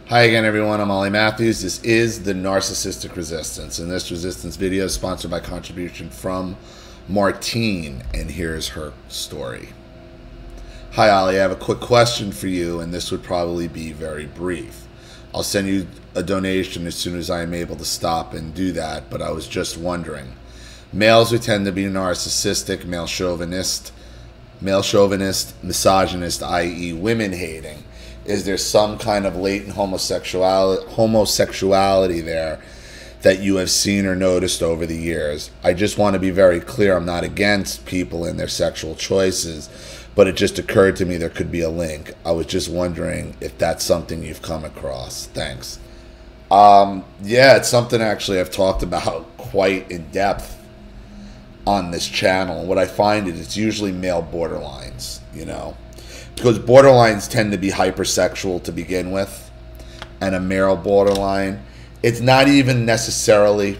Hi again, everyone. I'm Ollie Matthews. This is the Narcissistic Resistance, and this resistance video is sponsored by contribution from Martine, and here's her story. Hi, Ollie. I have a quick question for you, and this would probably be very brief. I'll send you a donation as soon as I am able to stop and do that, but I was just wondering. Males who tend to be narcissistic, male chauvinist, misogynist, i.e. women hating, is there some kind of latent homosexuality there that you have seen or noticed over the years? I just want to be very clear. I'm not against people and their sexual choices, but it just occurred to me there could be a link. I was just wondering if that's something you've come across. Thanks. Yeah, it's something actually I've talked about quite in depth on this channel. And what I find is it's usually male borderlines, you know, because borderlines tend to be hypersexual to begin with, and a male borderline, it's not even necessarily,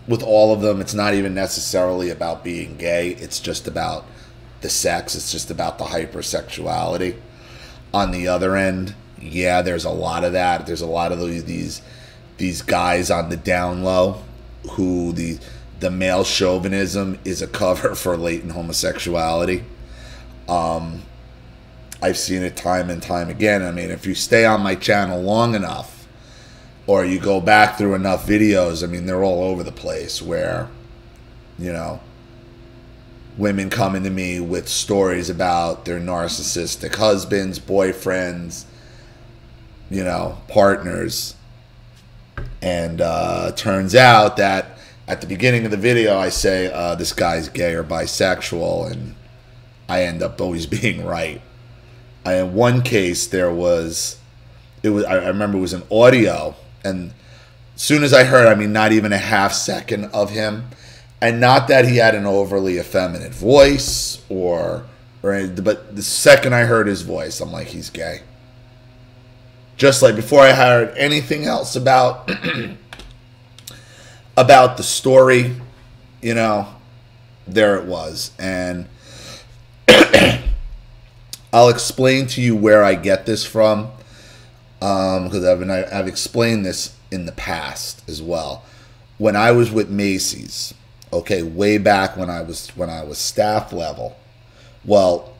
with all of them, it's not even necessarily about being gay. It's just about the sex. It's just about the hypersexuality. On the other end, yeah, there's a lot of that. There's a lot of these guys on the down low who the male chauvinism is a cover for latent homosexuality. I've seen it time and time again. I mean, if you stay on my channel long enough, or you go back through enough videos, I mean, they're all over the place where, you know, women coming to me with stories about their narcissistic husbands, boyfriends, you know, partners. And turns out that at the beginning of the video, I say, this guy's gay or bisexual, and I end up always being right. In one case, I remember it was an audio, and as soon as I heard, I mean, not even a half second of him, and not that he had an overly effeminate voice but the second I heard his voice, I'm like, he's gay. Just like before I heard anything else about about the story, you know, there it was. And I'll explain to you where I get this from, because I've explained this in the past as well. When I was with Macy's, okay, way back when I was staff level. Well,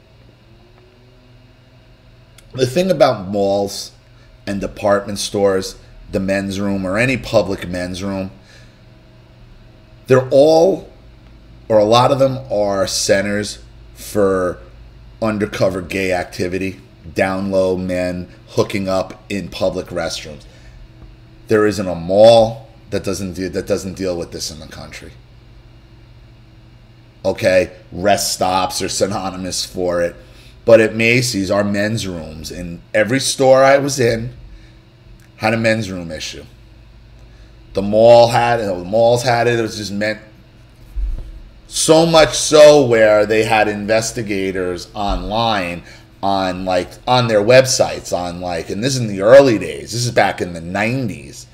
the thing about malls and department stores, the men's room or any public men's room, they're all, or a lot of them are centers for undercover gay activity, down low men hooking up in public restrooms. There isn't a mall that doesn't deal with this in the country. Okay, rest stops are synonymous for it, but at Macy's, our men's rooms in every store I was in had a men's room issue. The malls had it. It was just meant. So much so where they had investigators online on their websites and this is in the early days. This is back in the 90s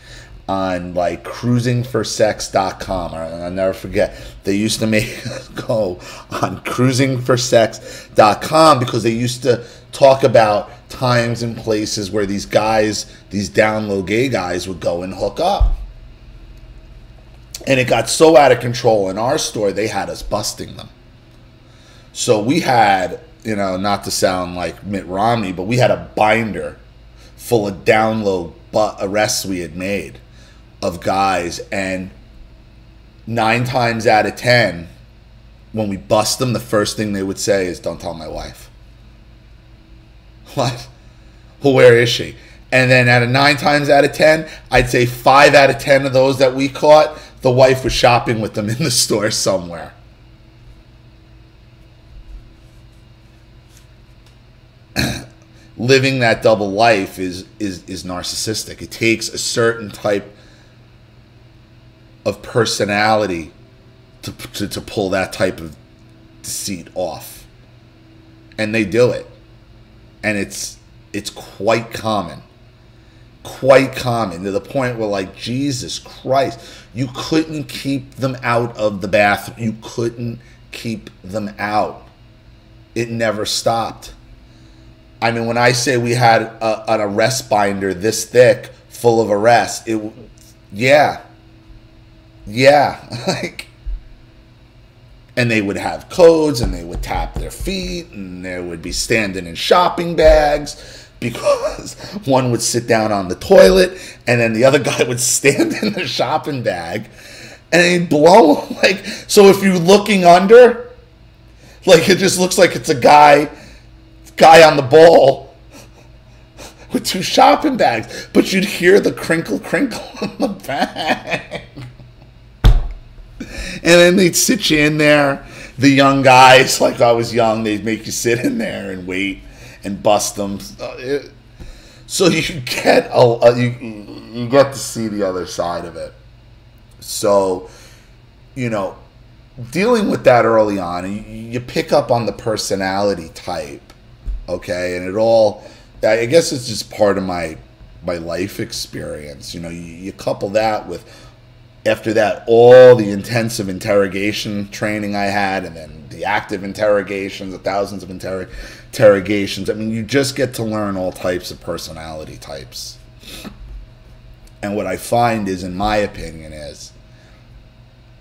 on cruisingforsex.com. I'll never forget. They used to make us go on cruisingforsex.com because they used to talk about times and places where these guys, these down low gay guys, would go and hook up. And it got so out of control in our store, they had us busting them. So we had, you know, not to sound like Mitt Romney, but we had a binder full of down low arrests we had made of guys. And 9 times out of 10, when we bust them, the first thing they would say is, "Don't tell my wife." What? Well, where is she? And then out of 9 times out of 10, I'd say 5 out of 10 of those that we caught, the wife was shopping with them in the store somewhere. Living that double life is narcissistic. It takes a certain type of personality to pull that type of deceit off. And they do it. And it's quite common. Quite common, to the point where, like, Jesus Christ, you couldn't keep them out of the bathroom. You couldn't keep them out. It never stopped. I mean, when I say we had an arrest binder this thick, full of arrests, yeah, like, and they would have codes, and they would tap their feet, and they would be standing in shopping bags, because one would sit down on the toilet, and then the other guy would stand in the shopping bag, and they'd blow, like, so if you're looking under, like, it just looks like it's a guy on the ball with two shopping bags, but you'd hear the crinkle in the bag. And then they'd sit you in there. The young guys, like I was young, they'd make you sit in there and wait and bust them. So you get you get to see the other side of it. So, you know, dealing with that early on, you pick up on the personality type, okay? And it all, I guess it's just part of my life experience. You know, you couple that with, after that, all the intensive interrogation training I had, and then the active interrogations, the thousands of interrogations. I mean, you just get to learn all types of personality types. And what I find is, in my opinion, is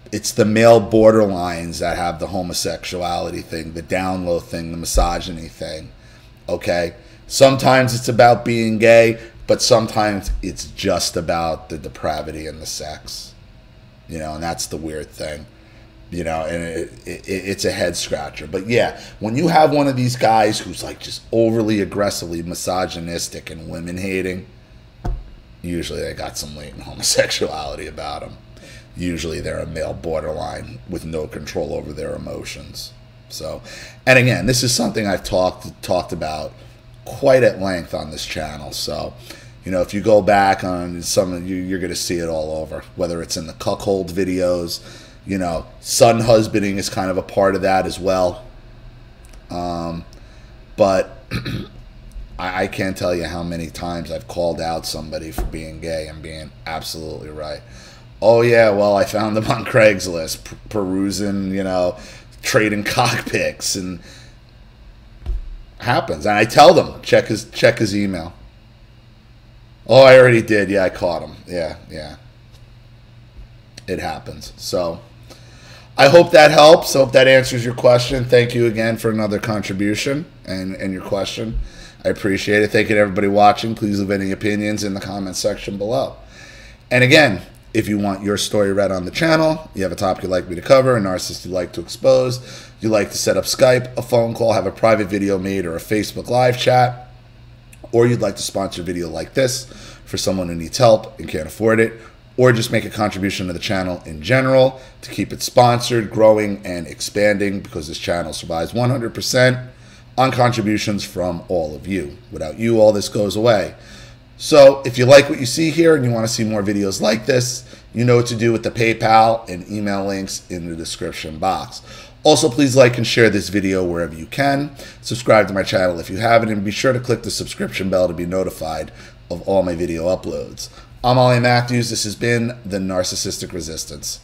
it's the male borderlines that have the homosexuality thing, the down low thing, the misogyny thing, okay? Sometimes it's about being gay, but sometimes it's just about the depravity and the sex. You know, and that's the weird thing, you know, and it's a head scratcher. But yeah, when you have one of these guys who's like just overly aggressively misogynistic and women hating, usually they got some latent homosexuality about them. Usually they're a male borderline with no control over their emotions. So, and again, this is something I've talked about quite at length on this channel. So, you know, if you go back on some of you're going to see it all over, whether it's in the cuckold videos, you know, son husbanding is kind of a part of that as well. But I can't tell you how many times I've called out somebody for being gay and being absolutely right. Oh, yeah, well, I found them on Craigslist, perusing, you know, trading cock pics, and happens. And I tell them, check his email. Oh, I already did. Yeah, I caught him. Yeah. It happens. So I hope that helps. Hope that answers your question. Thank you again for another contribution and your question. I appreciate it. Thank you to everybody watching. Please leave any opinions in the comment section below. And again, if you want your story read on the channel, you have a topic you'd like me to cover, a narcissist you'd like to expose, you'd like to set up Skype, a phone call, have a private video made, or a Facebook live chat, or you'd like to sponsor a video like this for someone who needs help and can't afford it, or just make a contribution to the channel in general to keep it sponsored, growing, and expanding, because this channel survives 100% on contributions from all of you. Without you, all this goes away. So if you like what you see here and you want to see more videos like this, you know what to do with the PayPal and email links in the description box. Also, please like and share this video wherever you can. Subscribe to my channel if you haven't, and be sure to click the subscription bell to be notified of all my video uploads. I'm Ollie Matthews. This has been The Narcissistic Resistance.